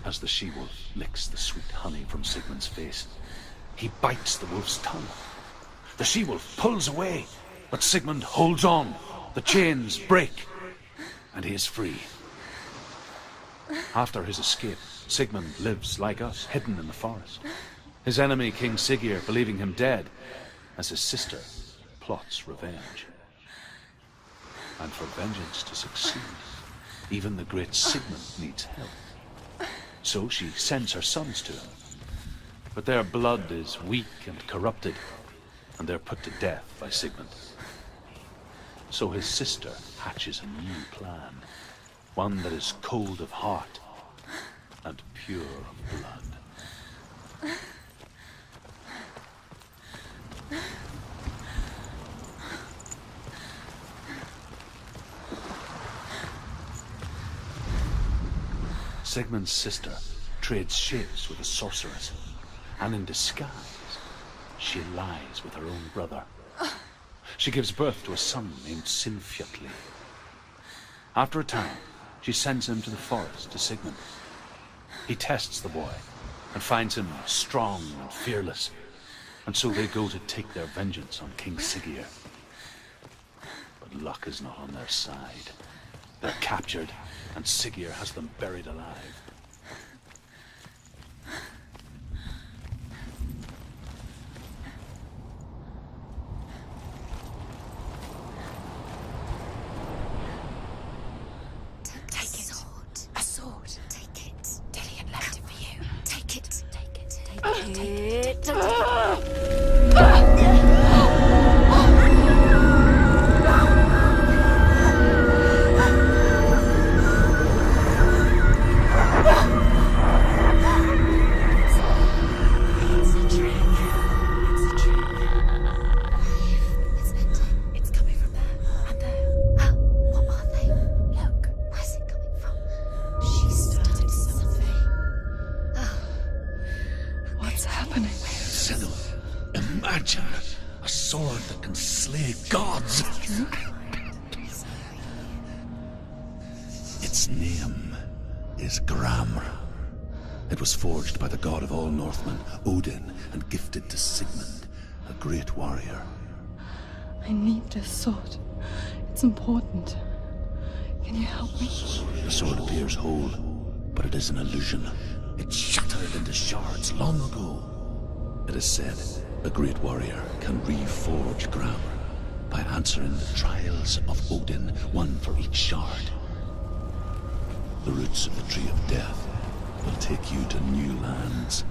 As the she-wolf licks the sweet honey from Sigmund's face, he bites the wolf's tongue. The she-wolf pulls away, but Sigmund holds on. The chains break, and he is free. After his escape, Sigmund lives like us, hidden in the forest. His enemy, King Siggeir, believing him dead, as his sister plots revenge. And for vengeance to succeed, even the great Sigmund needs help. So she sends her sons to him. But their blood is weak and corrupted, and they're put to death by Sigmund. So his sister hatches a new plan, one that is cold of heart and pure of blood. Sigmund's sister trades shapes with a sorceress, and in disguise, she lies with her own brother. She gives birth to a son named Sinfjotli. After a time, she sends him to the forest to Sigmund. He tests the boy and finds him strong and fearless, and so they go to take their vengeance on King Siggeir. But luck is not on their side. They're captured, and Siggeir has them buried alive. Its name is Gramr. It was forged by the god of all Northmen, Odin, and gifted to Sigmund, a great warrior. I need this sword. It's important. Can you help me? The sword appears whole, but it is an illusion. It shattered into shards long ago. It is said a great warrior can reforge Gramr by answering the trials of Odin, one for each shard. The roots of the Tree of Death will take you to new lands,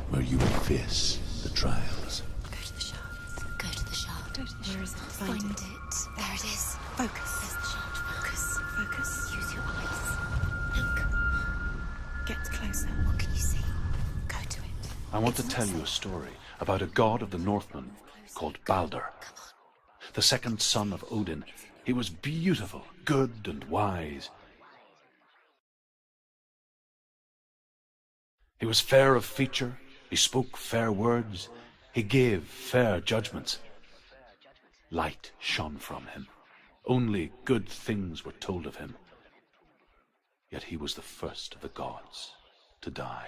where you will face the trials. Go to the shards. Go to the shard. Where is it? Find it. There it is. Focus. There's the shard. Focus. Focus. Use your eyes. Look. Get closer. What can you see? Go to it. I want to tell you a story about a god of the Northmen called Baldur. The second son of Odin. He was beautiful, good, and wise. He was fair of feature, he spoke fair words, he gave fair judgments. Light shone from him. Only good things were told of him. Yet he was the first of the gods to die.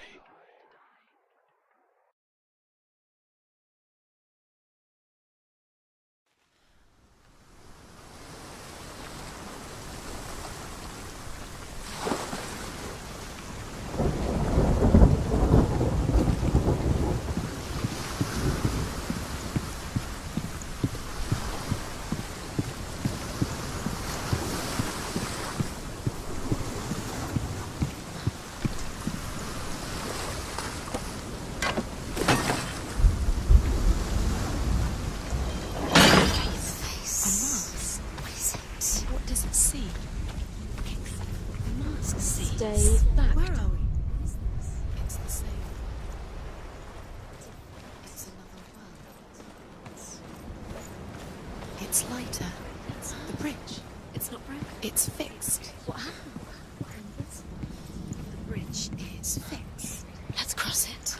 Stay back. Where are we? It's the same. It's another world. It's lighter. The bridge. It's not broken. It's fixed. What happened? The bridge is fixed. Let's cross it.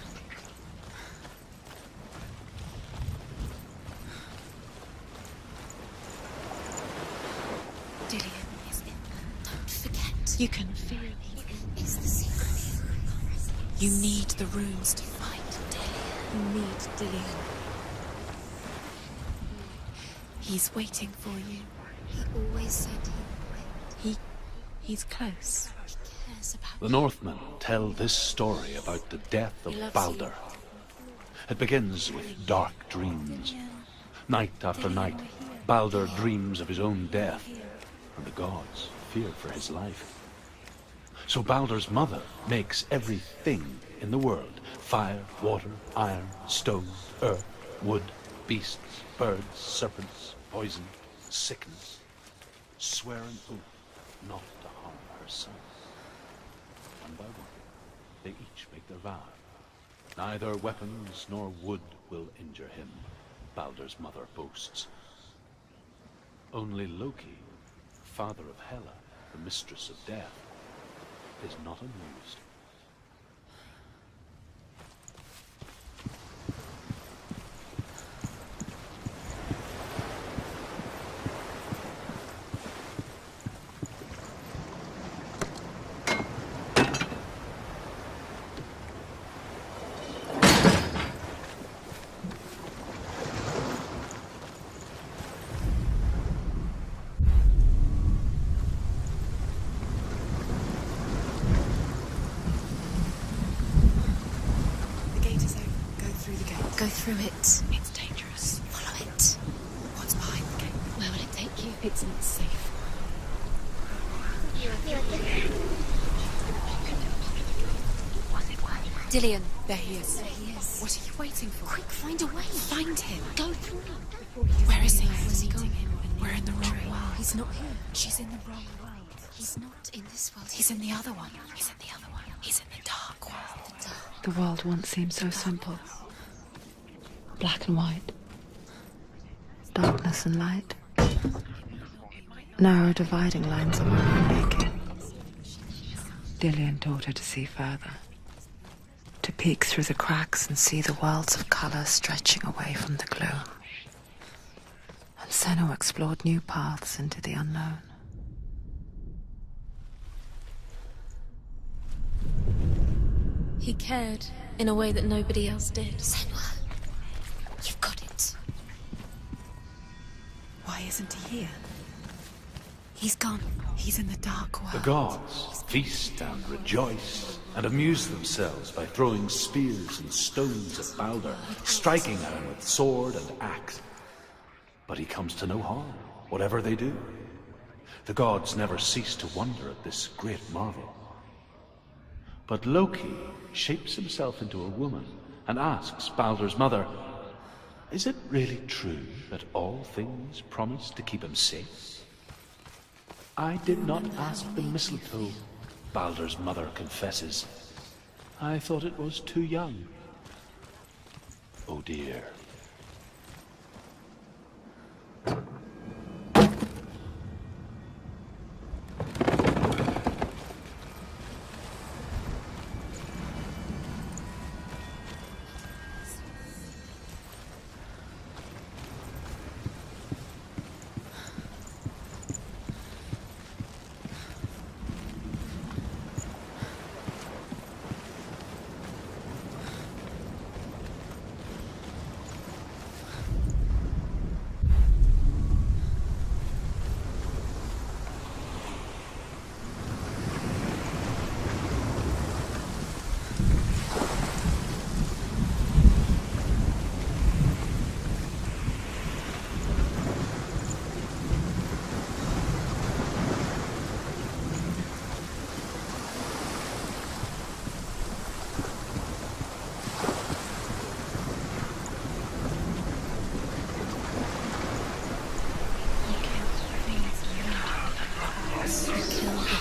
Dillion is in there. Don't forget. You can feel it. It's the secret. You need the runes to fight Dillion. You need Dillion. He's waiting for you. He always said he would wait. He's close. He cares about The Northmen tell this story about the death of Baldur. It begins with dark dreams. Night after night, Baldur dreams of his own death, and the gods fear for his life. So Baldur's mother makes everything in the world: fire, water, iron, stone, earth, wood, beasts, birds, serpents, poison, sickness, swear an oath not to harm her son. One by one, they each make their vow. Neither weapons nor wood will injure him, Baldur's mother boasts. Only Loki, father of Hela, the mistress of death, is not amused. Go through it. It's dangerous. Follow it. What's behind the gate? Where will it take you? It's not safe. Dillion. There he is. What are you waiting for? Quick, find a way. Find him. Go through. Where is he? Where's he going? We're in the wrong world. He's not here. She's in the wrong world. He's not in this world. He's in the other one. He's in the other one. He's in the dark world. The world once seemed so simple. Black and white. Darkness and light. Narrow dividing lines of her own making. Dillion taught her to see further. To peek through the cracks and see the worlds of color stretching away from the gloom. And Senua explored new paths into the unknown. He cared in a way that nobody else did. Senua, you've got it. Why isn't he here? He's gone. He's in the dark world. The gods feast and rejoice and amuse themselves by throwing spears and stones at Baldur, striking at him with sword and axe. But he comes to no harm, whatever they do. The gods never cease to wonder at this great marvel. But Loki shapes himself into a woman and asks Baldur's mother, "Is it really true that all things promise to keep him safe?" "I did not ask the mistletoe," Baldur's mother confesses. "I thought it was too young." Oh dear.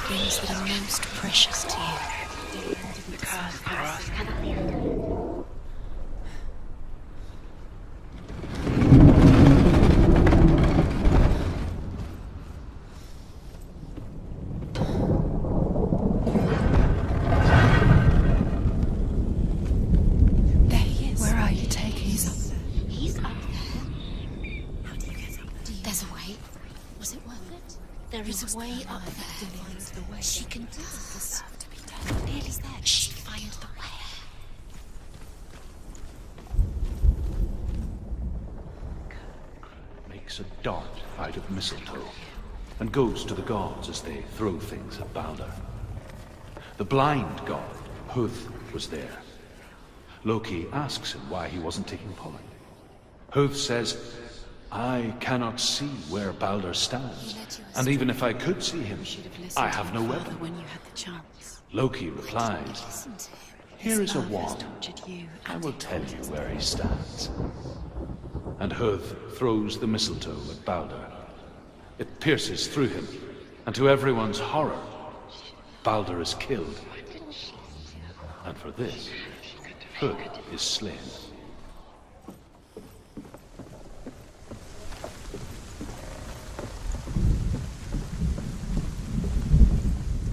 Things that are most precious to you. There he is. Where are you taking? He's up there. He's up there. How do you get up there? There's a way. Was it worth it? There is a way up there. She can do this. Nearly there. She'd find the way. makes a dart out of mistletoe and goes to the gods as they throw things at Balder. The blind god, Huth, was there. Loki asks him why he wasn't taking part. Huth says, I cannot see where Balder stands, and even if I could see him, I have no weapon. When you had the chance. Loki replies, here is a wand. I will tell you where he stands. And Huth throws the mistletoe at Balder. It pierces through him, and to everyone's horror, Balder is killed. And for this, Huth is slain.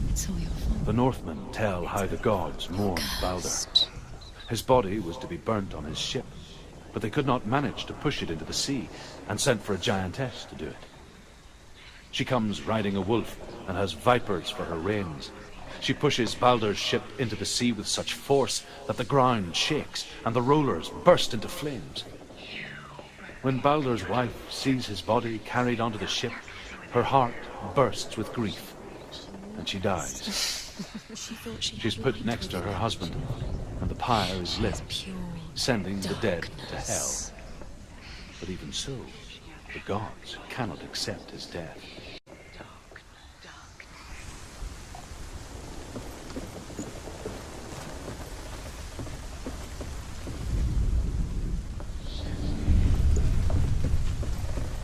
It's all your fault. The Northmen tell how the gods mourned Balder. His body was to be burnt on his ship, but they could not manage to push it into the sea, and sent for a giantess to do it. She comes riding a wolf and has vipers for her reins. She pushes Balder's ship into the sea with such force that the ground shakes and the rollers burst into flames. When Balder's wife sees his body carried onto the ship, her heart bursts with grief, and she dies. She's put next to her husband, and the pyre is lit, sending the dead to hell. But even so, the gods cannot accept his death.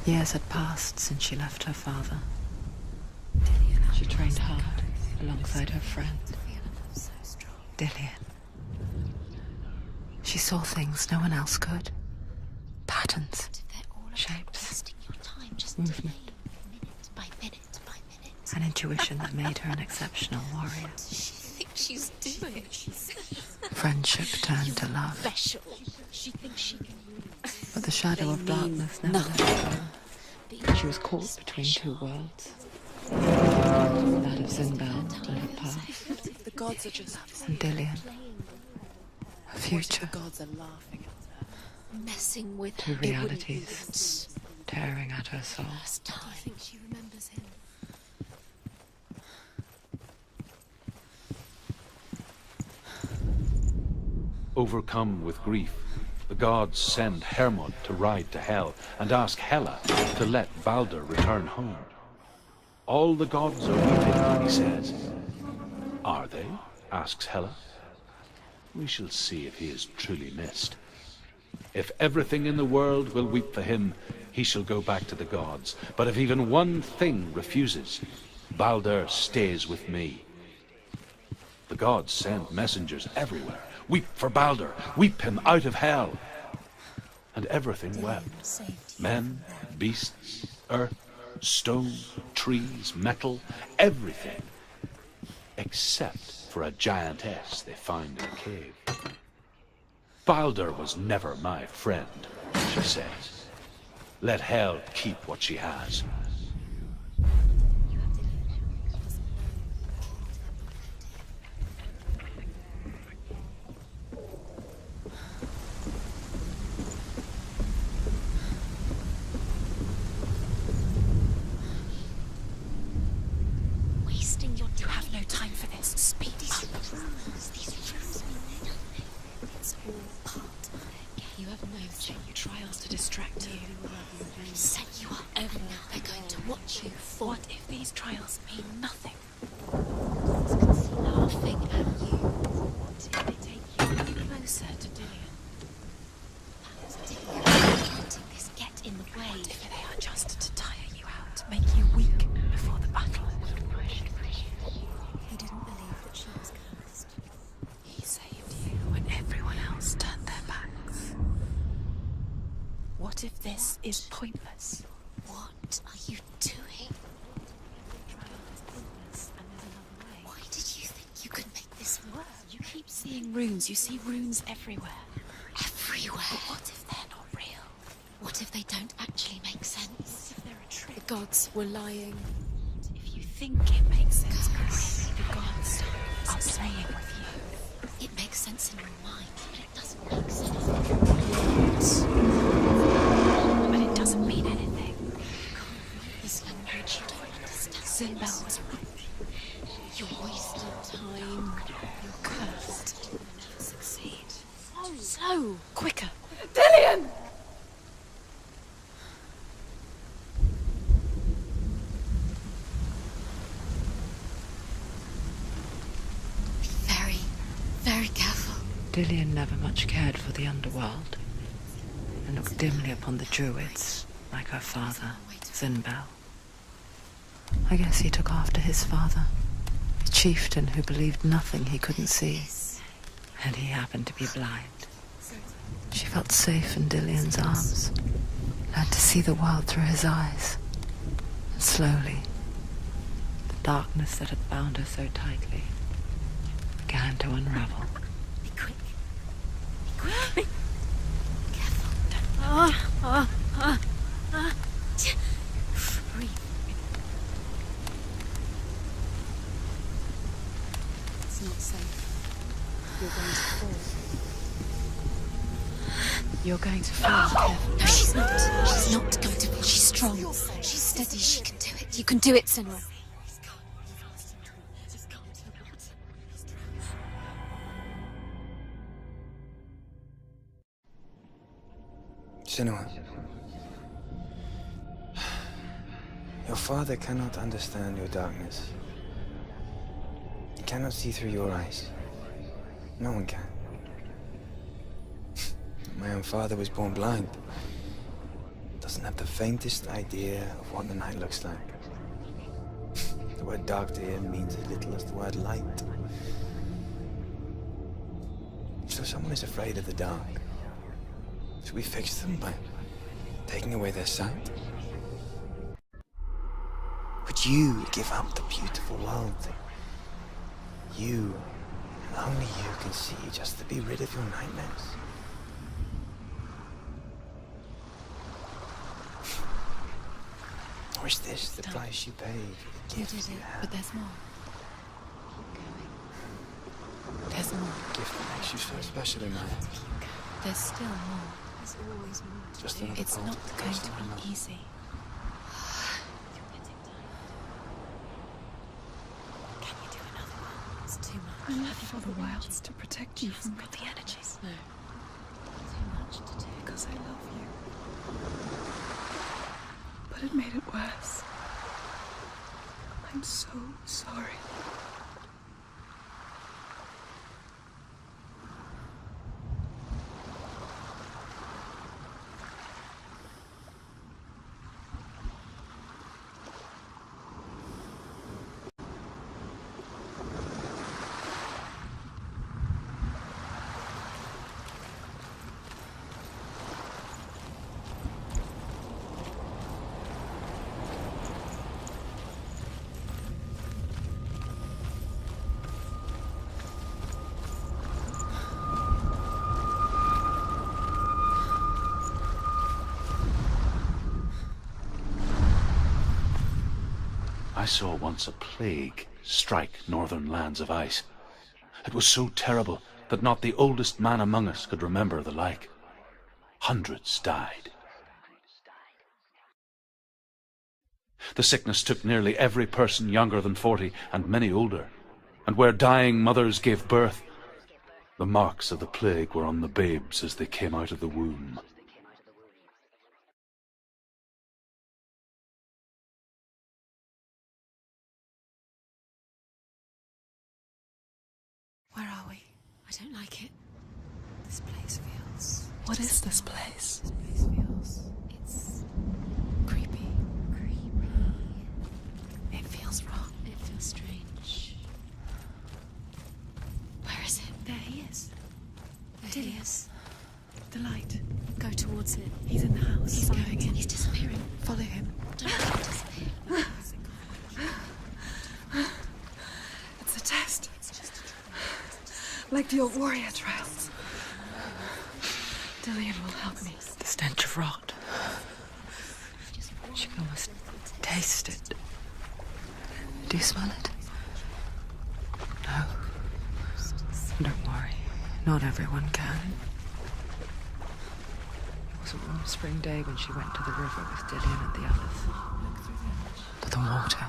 Years had passed since she left her father. She trained hard alongside her friend, Dillian. She saw things no one else could. Patterns, shapes, movement, an intuition that made her an exceptional warrior. She's doing. Friendship turned to love. She thinks she can. But the shadow of darkness never left her. She was caught between two worlds. That of Sinbad and her past, The gods are just and Dillian, her future. The gods are laughing at her. Messing with Two her. realities tearing at her soul. Last time. I think she remembers him. Overcome with grief, the gods send Hermod to ride to Hell and ask Hela to let Balder return home. All the gods are weeping, he says. Are they? Asks Hela. We shall see if he is truly missed. If everything in the world will weep for him, he shall go back to the gods. But if even one thing refuses, Balder stays with me. The gods send messengers everywhere. Weep for Balder, weep him out of hell. And everything wept. Men, beasts, earth, stone, trees, metal, everything. Except for a giantess they find in a cave. Balder was never my friend, she says. Let hell keep what she has. You have no time for this. Speak up. These rules mean nothing. It's all part of their game. You have no trials to distract you. They've set you up, and now they're going to watch you fall. What if these trials mean nothing? Laughing at you. What if they take you closer to Dillian? Letting this get in the way. What if they are just to tire you out, make you weak before the battle? He didn't believe that she was cursed. He saved you when everyone else turned their backs. What if this is pointless? What are you doing? Why did you think you could make this work? You keep seeing runes. You see runes everywhere. Everywhere. But what if they're not real? What if they don't actually make sense? If they're a trick? The gods were lying. If you think it makes sense, maybe the gods are playing with you. It makes sense in your mind, but it doesn't make sense. But it doesn't mean anything. Zinbel was right. You're wasting time. You're cursed. You'll never succeed. Slow! Quicker! Dillian! Be very, very careful. Dillian never much cared for the underworld, and looked dimly upon the druids, like her father, Zinbel. I guess he took after his father, a chieftain who believed nothing he couldn't see, and he happened to be blind. She felt safe in Dillian's arms, learned to see the world through his eyes, and slowly, the darkness that had bound her so tightly began to unravel. Be quick. Be quick. Careful. Breathe. It's not safe. You're going to fall. You're going to fall. Careful. No, she's not. She's not going to fall. She's strong. She's steady. She can do it. You can do it, Senua. Senua, your father cannot understand your darkness. He cannot see through your eyes. No one can. My own father was born blind. Doesn't have the faintest idea of what the night looks like. The word dark to him means as little as the word light. So someone is afraid of the dark. Should we fix them by taking away their sight? Would you give up the beautiful world that you, and only you, can see just to be rid of your nightmares? Or is this the price you pay for the gift you have? But there's more. There's more. The gift that makes you so special in my eyes. There's still more. There's always more. Just another It's part not of the going person to I love. be easy. Can you do another one? It's too much. I left for the wilds to protect you from Got the energies. No. Too much to do. Because I love you. But it made it worse. I'm so sorry. I saw once a plague strike northern lands of ice. It was so terrible that not the oldest man among us could remember the like. Hundreds died. The sickness took nearly every person younger than 40 and many older, and where dying mothers gave birth, the marks of the plague were on the babes as they came out of the womb. Where are we? I don't like it. This place feels... What is this place? This place feels... It's... creepy. Creepy. It feels wrong. It feels strange. Where is it? There he is. There he is. The light. Go towards it. He's in the house. He's going in. He's disappearing. Follow him. Don't let him disappear. It's a test. It's just a trial. Like the old warrior trials. Dillian will help me. The stench of rot. She can almost taste it. Do you smell it? No. Don't worry. Not everyone can. It was a warm spring day when she went to the river with Dillian and the others. To the water.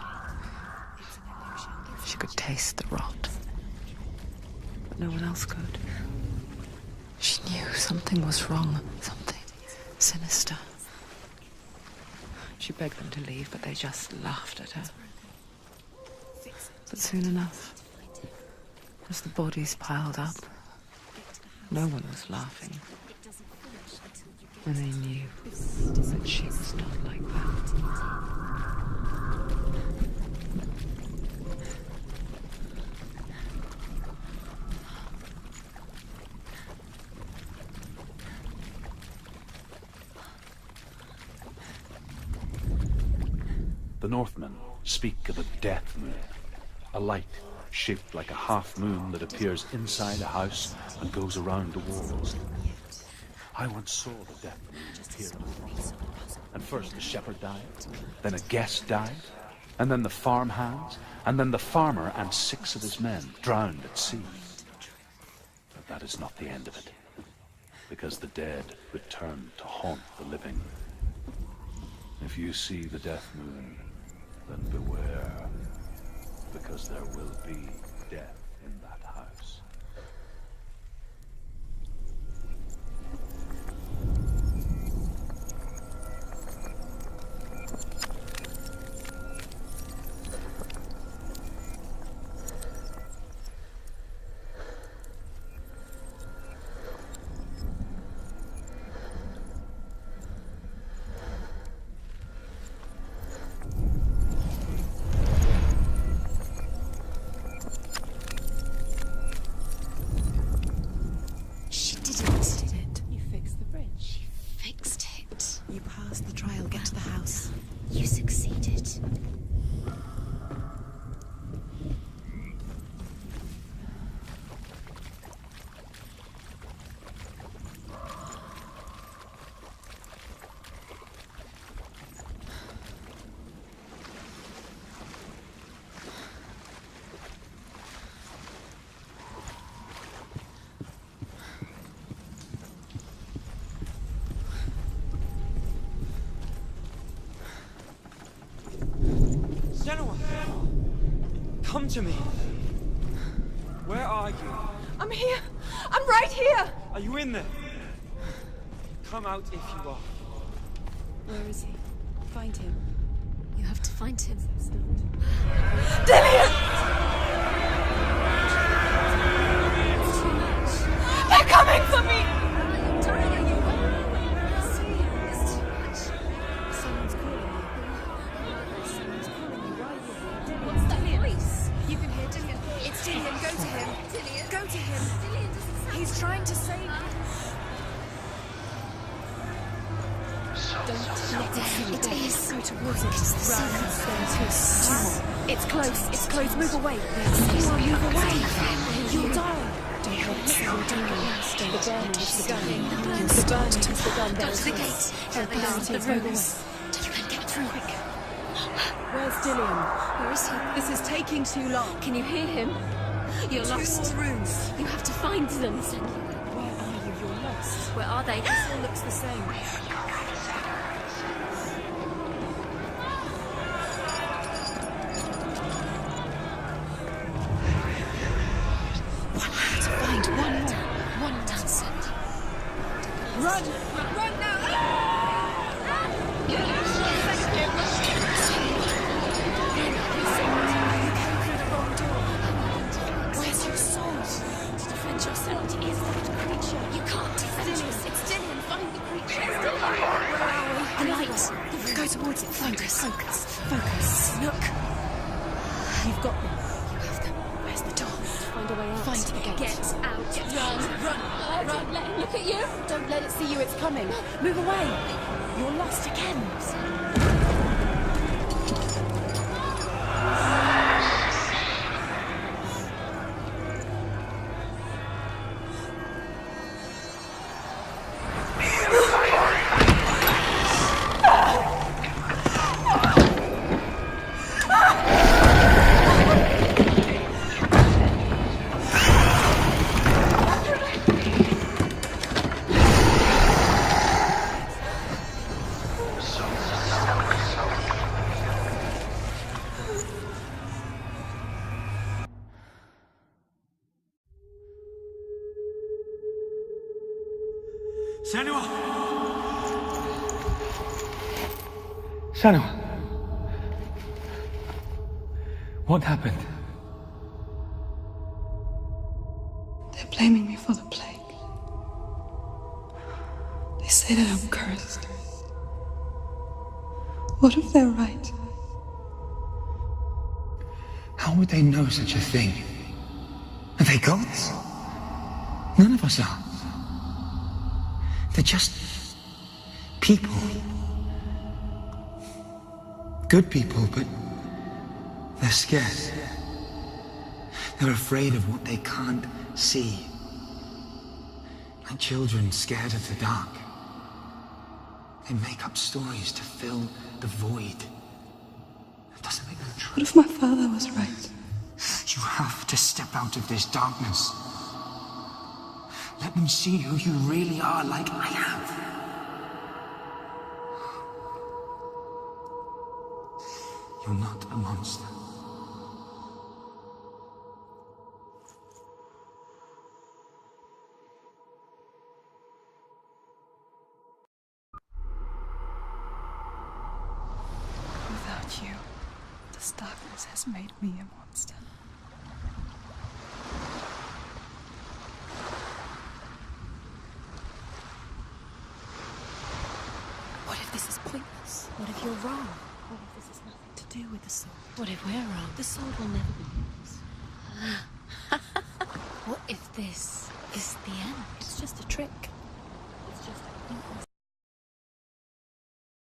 could taste the rot. But no one else could. She knew something was wrong, something sinister. She begged them to leave, but they just laughed at her. But soon enough, as the bodies piled up, no one was laughing. And they knew that she was not like that. The Northmen speak of a death moon, a light shaped like a half moon that appears inside a house and goes around the walls. I once saw the death moon appear in a farm. And first the shepherd died, then a guest died, and then the farmhands, and then the farmer and 6 of his men drowned at sea. But that is not the end of it, because the dead return to haunt the living. If you see the death moon, then beware, because there will be death in that house. Senua! Come to me! Where are you? I'm here! I'm right here! Are you in there? Come out if you are. Where is he? Find him. You have to find him. Dillian! They're coming for me! He's trying to save you. Don't let it see you. It is. Go towards it. Run. It's close. It's close. Move away. Move away. You'll die. Don't let it see you. The burning has begun. The burning has begun. Go to the gate. The rooms. You can get through. Quick. Where's Dillian? Where is he? This is taking too long. Can you hear him? You're lost. 2 more rooms. You have to find them. Where are you? You're lost. Where are they? This all looks the same. Find one more. One Townsend. Run! Run now! Where's your soul? To defend yourself. What is that creature? You can't defend yourself. It's Dillian. Find the creature. It's Dillian. Where are we? The light. Go towards it. Focus. Focus. Look. You've got them. You have them. Where's the door? Find a way out. Find the gate. Get out. Run. Don't let him look at you. Don't let it see you. It's coming. Move away. You're lost again. Senua! Senua! What happened? They're blaming me for the plague. They say that I'm cursed. What if they're right? How would they know such a thing? Are they gods? None of us are. They're just people. Good people, but they're scared. They're afraid of what they can't see. Like children scared of the dark. They make up stories to fill the void. That doesn't make them true. What if my father was right? You have to step out of this darkness. Let them see who you really are, like I have. You're not a monster. Without you, this darkness has made me a monster. What if this is pointless? What if you're wrong? What if this has nothing to do with the sword? What if we're wrong? The sword will never be yours. What if this